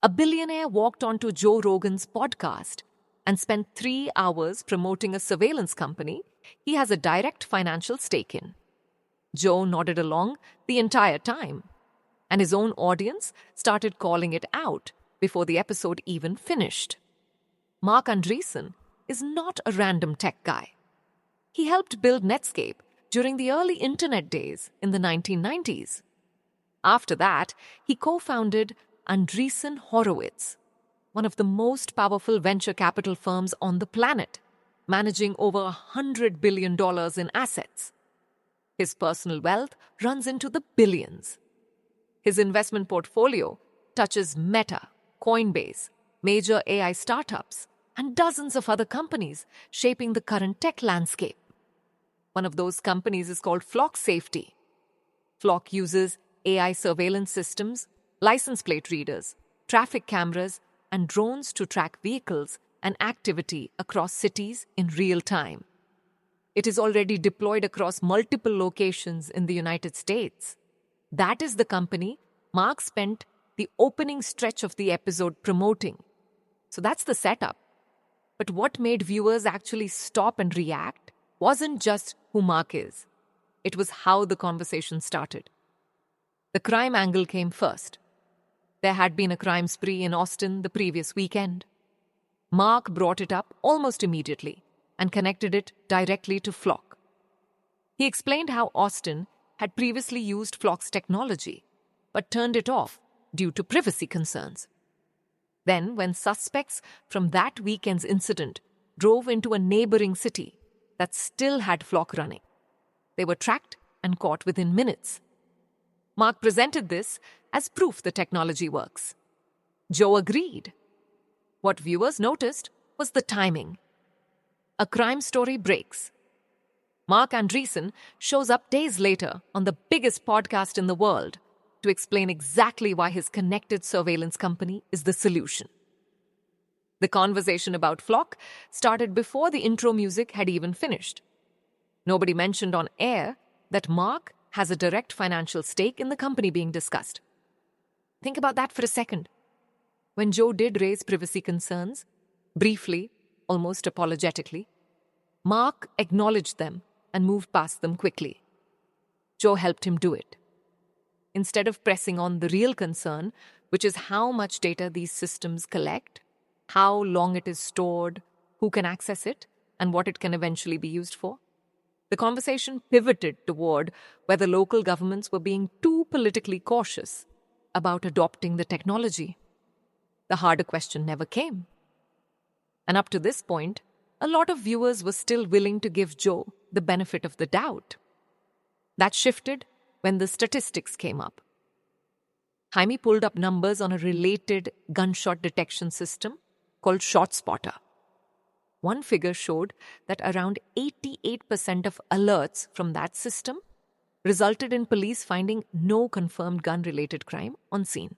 A billionaire walked onto Joe Rogan's podcast and spent 3 hours promoting a surveillance company he has a direct financial stake in. Joe nodded along the entire time, and his own audience started calling it out before the episode even finished. Marc Andreessen is not a random tech guy. He helped build Netscape during the early internet days in the 1990s. After that, he co-founded Andreessen Horowitz, one of the most powerful venture capital firms on the planet, managing over $100 billion in assets. His personal wealth runs into the billions. His investment portfolio touches Meta, Coinbase, major AI startups, and dozens of other companies shaping the current tech landscape. One of those companies is called Flock Safety. Flock uses AI surveillance systems, license plate readers, traffic cameras, and drones to track vehicles and activity across cities in real time. It is already deployed across multiple locations in the United States. That is the company Marc spent the opening stretch of the episode promoting. So that's the setup. But what made viewers actually stop and react wasn't just who Marc is. It was how the conversation started. The crime angle came first. There had been a crime spree in Austin the previous weekend. Marc brought it up almost immediately and connected it directly to Flock. He explained how Austin had previously used Flock's technology, but turned it off due to privacy concerns. Then, when suspects from that weekend's incident drove into a neighboring city that still had Flock running, they were tracked and caught within minutes. Marc presented this as proof the technology works. Joe agreed. What viewers noticed was the timing. A crime story breaks. Marc Andreessen shows up days later on the biggest podcast in the world to explain exactly why his connected surveillance company is the solution. The conversation about Flock started before the intro music had even finished. Nobody mentioned on air that Marc has a direct financial stake in the company being discussed. Think about that for a second. When Joe did raise privacy concerns, briefly, almost apologetically, Marc acknowledged them and moved past them quickly. Joe helped him do it. Instead of pressing on the real concern, which is how much data these systems collect, how long it is stored, who can access it, and what it can eventually be used for, the conversation pivoted toward whether local governments were being too politically cautious about adopting the technology. The harder question never came. And up to this point, a lot of viewers were still willing to give Joe the benefit of the doubt. That shifted when the statistics came up. Jaime pulled up numbers on a related gunshot detection system called ShotSpotter. One figure showed that around 88% of alerts from that system resulted in police finding no confirmed gun-related crime on scene.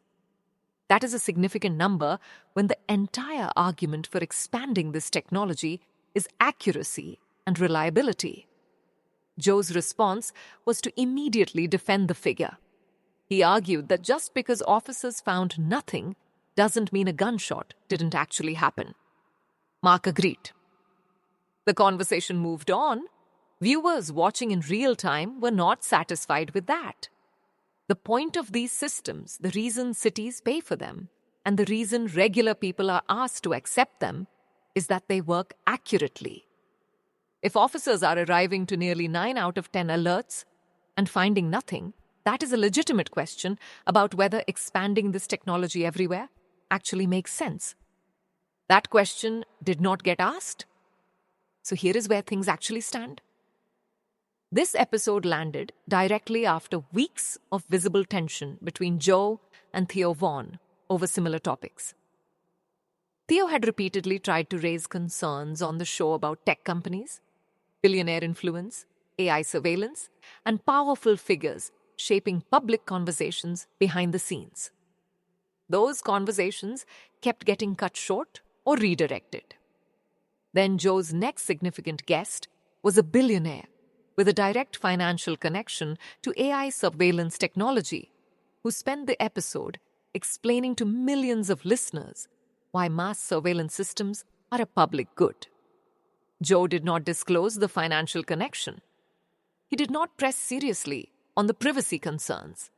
That is a significant number when the entire argument for expanding this technology is accuracy and reliability. Joe's response was to immediately defend the figure. He argued that just because officers found nothing doesn't mean a gunshot didn't actually happen. Marc agreed. The conversation moved on. Viewers watching in real time were not satisfied with that. The point of these systems, the reason cities pay for them, and the reason regular people are asked to accept them, is that they work accurately. If officers are arriving to nearly 9 out of 10 alerts and finding nothing, that is a legitimate question about whether expanding this technology everywhere actually makes sense. That question did not get asked. So here is where things actually stand. This episode landed directly after weeks of visible tension between Joe and Theo Von over similar topics. Theo had repeatedly tried to raise concerns on the show about tech companies, billionaire influence, AI surveillance, and powerful figures shaping public conversations behind the scenes. Those conversations kept getting cut short or redirected. Then Joe's next significant guest was a billionaire with a direct financial connection to AI surveillance technology, who spent the episode explaining to millions of listeners why mass surveillance systems are a public good. Joe did not disclose the financial connection. He did not press seriously on the privacy concerns.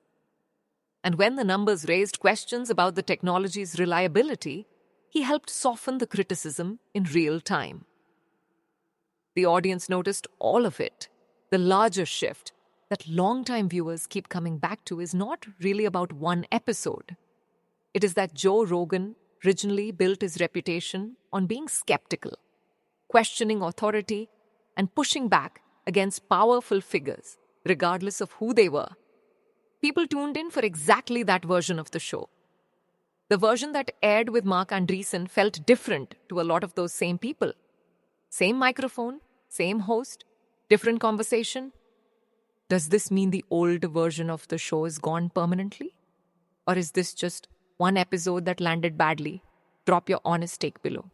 And when the numbers raised questions about the technology's reliability, he helped soften the criticism in real time. The audience noticed all of it. The larger shift that long-time viewers keep coming back to is not really about one episode. It is that Joe Rogan originally built his reputation on being skeptical, questioning authority, and pushing back against powerful figures, regardless of who they were. People tuned in for exactly that version of the show. The version that aired with Marc Andreessen felt different to a lot of those same people. Same microphone, same host, different conversation. Does this mean the old version of the show is gone permanently? Or is this just one episode that landed badly? Drop your honest take below.